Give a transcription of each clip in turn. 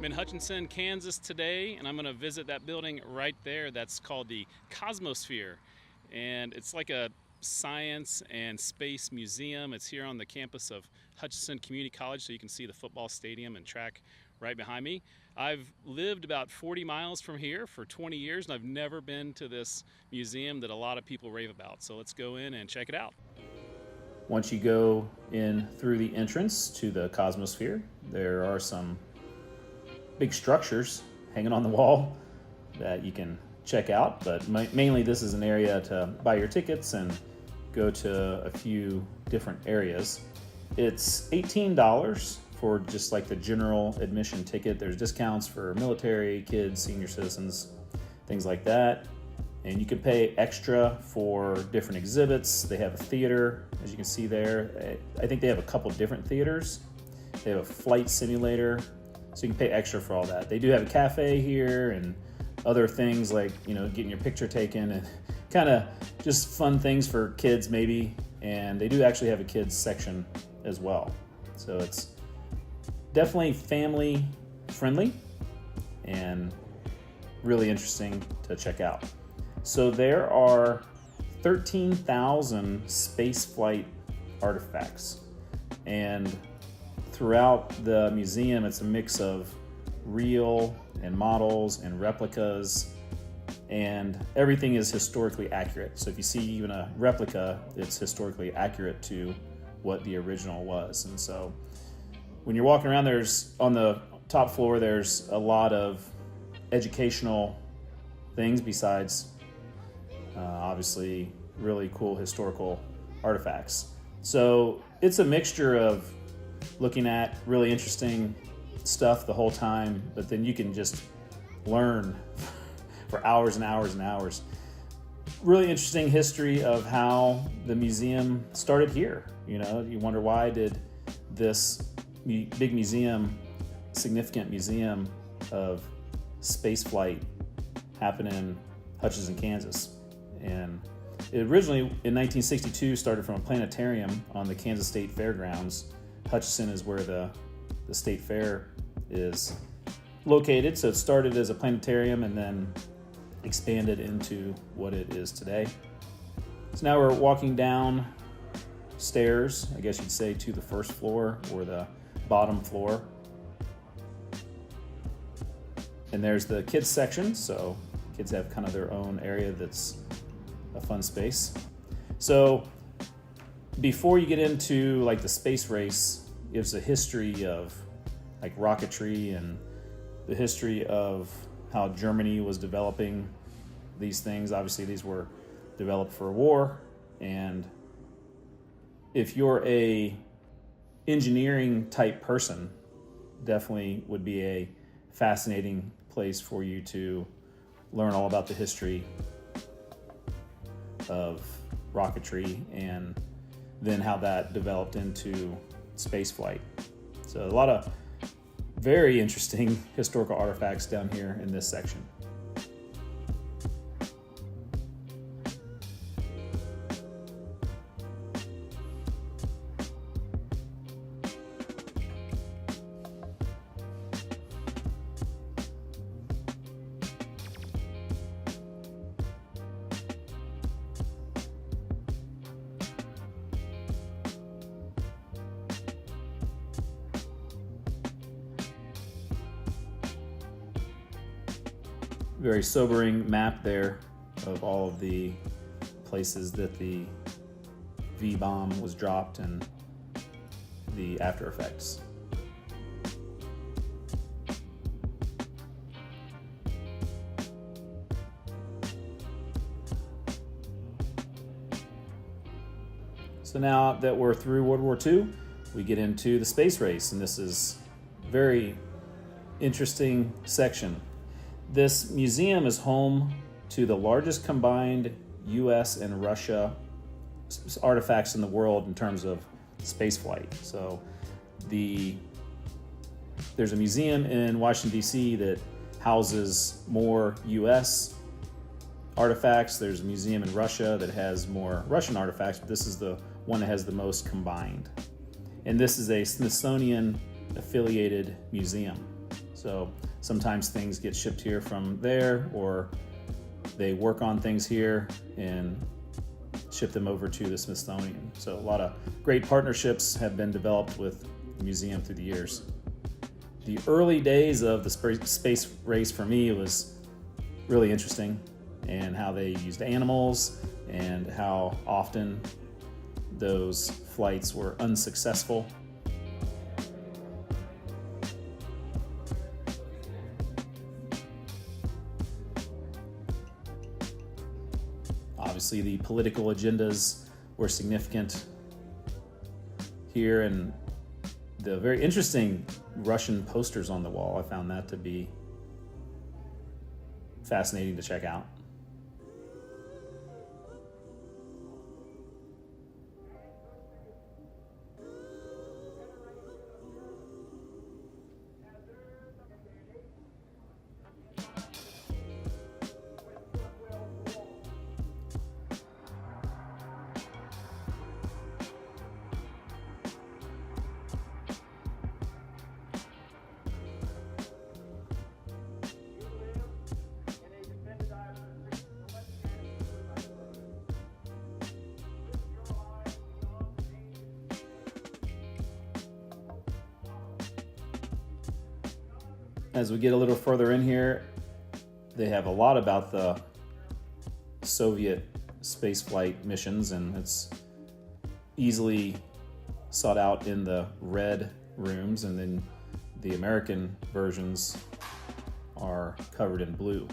in Hutchinson, Kansas today, and I'm going to visit that building right there. That's called the Cosmosphere, and it's like a science and space museum. It's here on the campus of Hutchinson Community College, so you can see the football stadium and track right behind me. I've lived about 40 miles from here for 20 years, and I've never been to this museum that a lot of people rave about. So let's go in and check it out. Once you go in through the entrance to the Cosmosphere, there are some big structures hanging on the wall that you can check out, but mainly this is an area to buy your tickets and go to a few different areas. It's $18 for just like the general admission ticket. There's discounts for military, kids, senior citizens, things like that. And you can pay extra for different exhibits. They have a theater, as you can see there. I think they have a couple different theaters. They have a flight simulator, so you can pay extra for all that. They do have a cafe here and other things like, getting your picture taken and kind of just fun things for kids maybe. And they do actually have a kids section as well. So it's definitely family friendly and really interesting to check out. So there are 13,000 spaceflight artifacts, and throughout the museum it's a mix of real and models and replicas, and everything is historically accurate. So if you see even a replica, it's historically accurate to what the original was. And so when you're walking around, on the top floor there's a lot of educational things besides obviously really cool historical artifacts. So it's a mixture of looking at really interesting stuff the whole time, but then you can just learn for hours and hours and hours. Really interesting history of how the museum started here. You wonder, why did this big museum, significant museum of spaceflight happen in Hutchinson, Kansas? And it originally, in 1962, started from a planetarium on the Kansas State Fairgrounds. Hutchinson is where the state fair is located, so it started as a planetarium and then expanded into what it is today. So now we're walking down stairs, I guess you'd say, to the first floor or the bottom floor. And there's the kids section, so kids have kind of their own area that's a fun space. So before you get into like the space race, gives a history of like rocketry and the history of how Germany was developing these things. Obviously these were developed for war, and if you're a engineering type person, definitely would be a fascinating place for you to learn all about the history of rocketry and then how that developed into space flight. So a lot of very interesting historical artifacts down here in this section. Very sobering map there of all of the places that the V-bomb was dropped and the after effects. So now that we're through World War II, we get into the space race, and this is a very interesting section. This museum is home to the largest combined US and Russia artifacts in the world in terms of spaceflight. So there's a museum in Washington, D.C. that houses more US artifacts. There's a museum in Russia that has more Russian artifacts, but this is the one that has the most combined. And this is a Smithsonian affiliated museum. So sometimes things get shipped here from there, or they work on things here and ship them over to the Smithsonian. So a lot of great partnerships have been developed with the museum through the years. The early days of the space race for me was really interesting, and how they used animals and how often those flights were unsuccessful. Obviously, the political agendas were significant here, and the very interesting Russian posters on the wall, I found that to be fascinating to check out. As we get a little further in here, they have a lot about the Soviet spaceflight missions, and it's easily sought out in the red rooms, and then the American versions are covered in blue.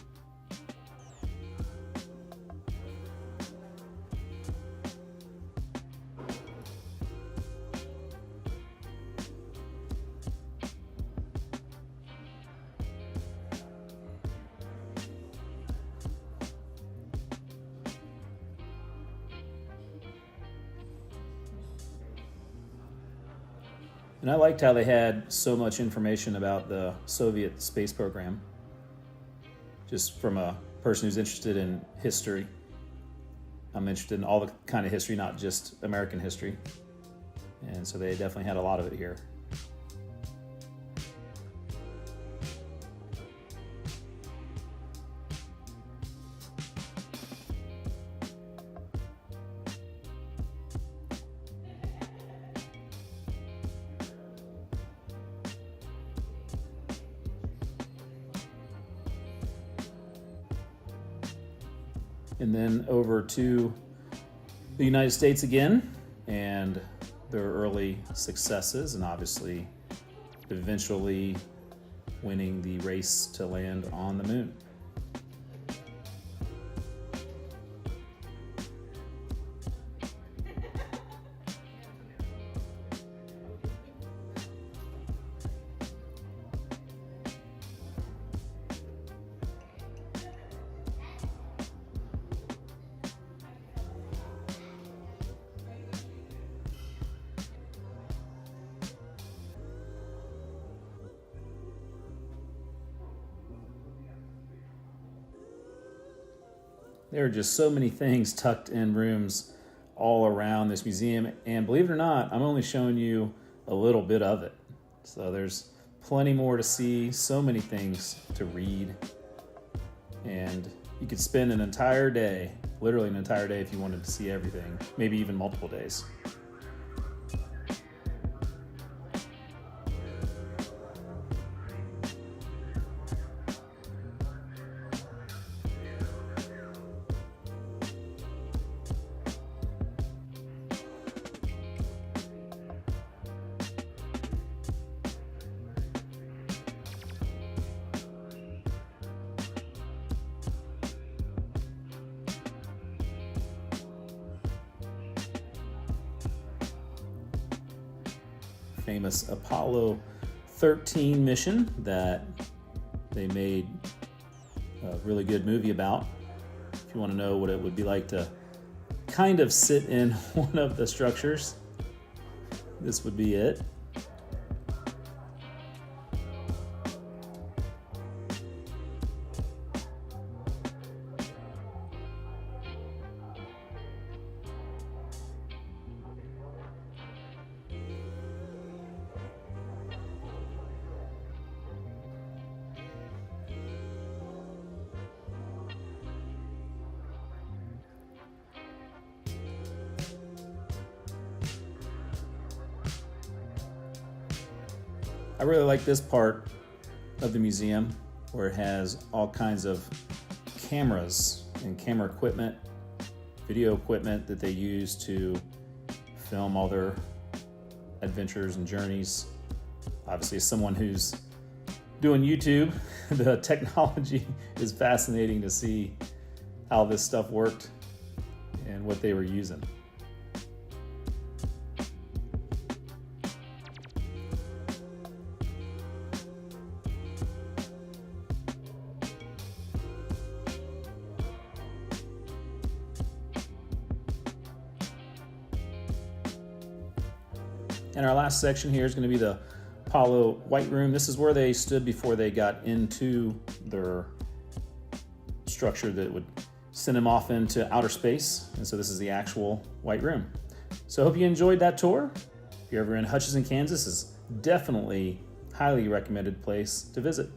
And I liked how they had so much information about the Soviet space program, just from a person who's interested in history. I'm interested in all the kind of history, not just American history. And so they definitely had a lot of it here. And then over to the United States again, and their early successes, and obviously eventually winning the race to land on the moon. There are just so many things tucked in rooms all around this museum, and believe it or not, I'm only showing you a little bit of it. So there's plenty more to see, so many things to read, and you could spend an entire day, literally an entire day if you wanted to see everything, maybe even multiple days. Famous Apollo 13 mission that they made a really good movie about. If you want to know what it would be like to kind of sit in one of the structures, this would be it. I really like this part of the museum where it has all kinds of cameras and camera equipment, video equipment that they use to film all their adventures and journeys. Obviously, as someone who's doing YouTube, the technology is fascinating to see how this stuff worked and what they were using. And our last section here is going to be the Apollo White Room. This is where they stood before they got into their structure that would send them off into outer space. And so this is the actual White Room. So I hope you enjoyed that tour. If you're ever in Hutchinson, Kansas, is definitely highly recommended place to visit.